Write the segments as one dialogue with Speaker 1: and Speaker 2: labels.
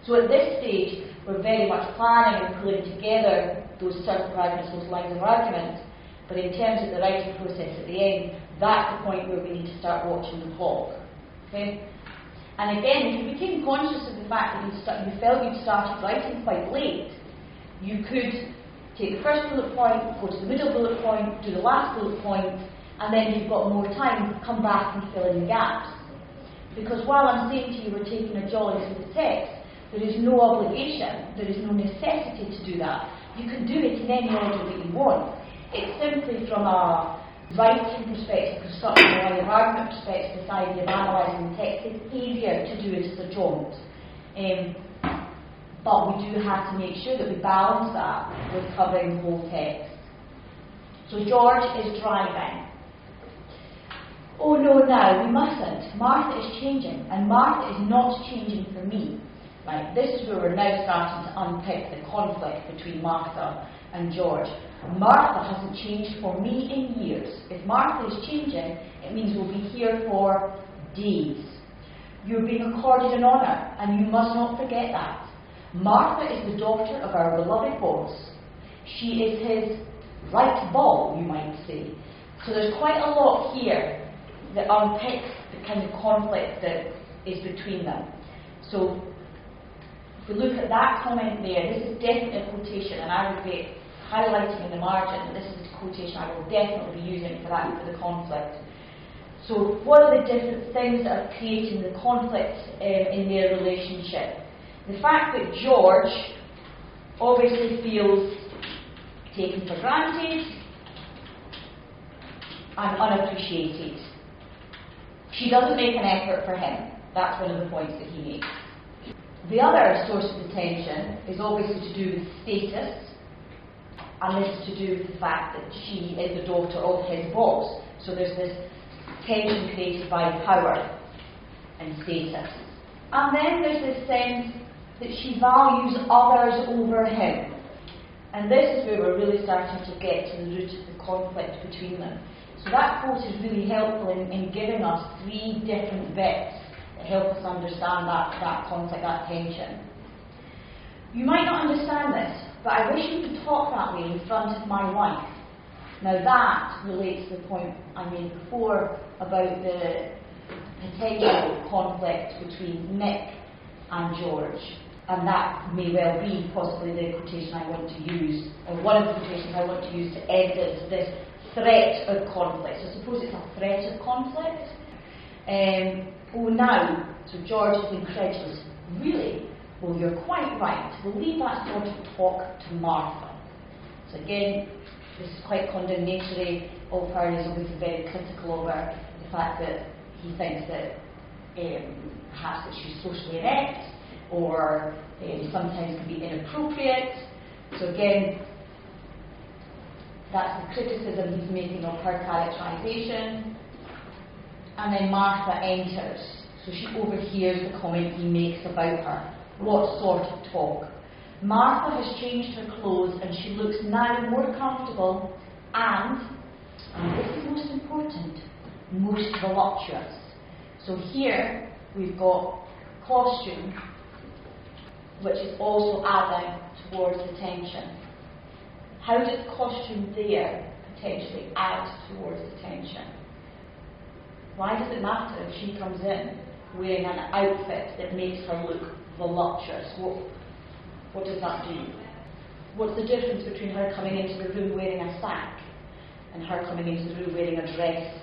Speaker 1: So at this stage, we're very much planning and pulling together those circular arguments, those lines of argument, but in terms of the writing process at the end, that's the point where we need to start watching the clock. Okay? And again, if you became conscious of the fact that you felt you'd started writing quite late, you could take the first bullet point, go to the middle bullet point, do the last bullet point, and then if you've got more time, come back and fill in the gaps. Because while I'm saying to you we're taking a jolly through the text, there is no obligation, there is no necessity to do that. You can do it in any order that you want. It's simply from a writing perspective, constructing a line of argument perspective, this idea of analysing the text, it's easier to do it as a jaunt. But we do have to make sure that we balance that with covering the whole text. So George is driving. Oh no, now we mustn't. Martha is changing, and Martha is not changing for me. Right? This is where we're now starting to unpick the conflict between Martha and George. Martha hasn't changed for me in years. If Martha is changing, it means we'll be here for days. You're being accorded an honour, and you must not forget that. Martha is the daughter of our beloved boss. She is his right ball, you might say. So there's quite a lot here that unpicks the kind of conflict that is between them. So if we look at that comment there, this is definitely a quotation, and I would be highlighting in the margin that this is a quotation I will definitely be using for the conflict. So what are the different things that are creating the conflict in their relationship? The fact that George obviously feels taken for granted and unappreciated. She doesn't make an effort for him. That's one of the points that he makes. The other source of the tension is obviously to do with status, and this is to do with the fact that she is the daughter of his boss. So there's this tension created by power and status. And then there's this sense that she values others over him. And this is where we're really starting to get to the root of the conflict between them. So that quote is really helpful in giving us three different bits that help us understand that conflict, that tension. You might not understand this, but I wish you could talk that way in front of my wife. Now that relates to the point I made before about the potential conflict between Nick and George. And that may well be possibly the quotation I want to use, or one of the quotations I want to use to evidence this threat of conflict. So suppose it's a threat of conflict. So George is incredulous. Really? Well, you're quite right. We'll leave that sort of talk to Martha. So again, this is quite condemnatory of her. He's obviously very critical of her. The fact that he thinks that perhaps that she's socially inept, or sometimes can be inappropriate. So again, that's the criticism he's making of her characterisation. And then Martha enters, so she overhears the comment he makes about her. What sort of talk? Martha has changed her clothes and she looks now more comfortable and this is most important, most voluptuous. So here we've got costume, which is also adding towards the tension. How does costume there potentially add towards the tension? Why does it matter if she comes in wearing an outfit that makes her look voluptuous? What does that do? What's the difference between her coming into the room wearing a sack and her coming into the room wearing a dress?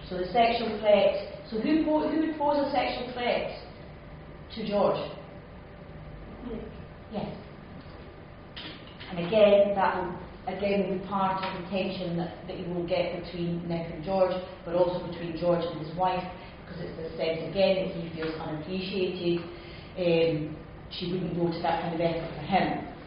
Speaker 1: So the sexual threat. So who would pose a sexual threat to George? Yes. And again, that will be part of the tension that you will get between Nick and George, but also between George and his wife, because it's the sense again that he feels unappreciated. She wouldn't go to that kind of effort for him.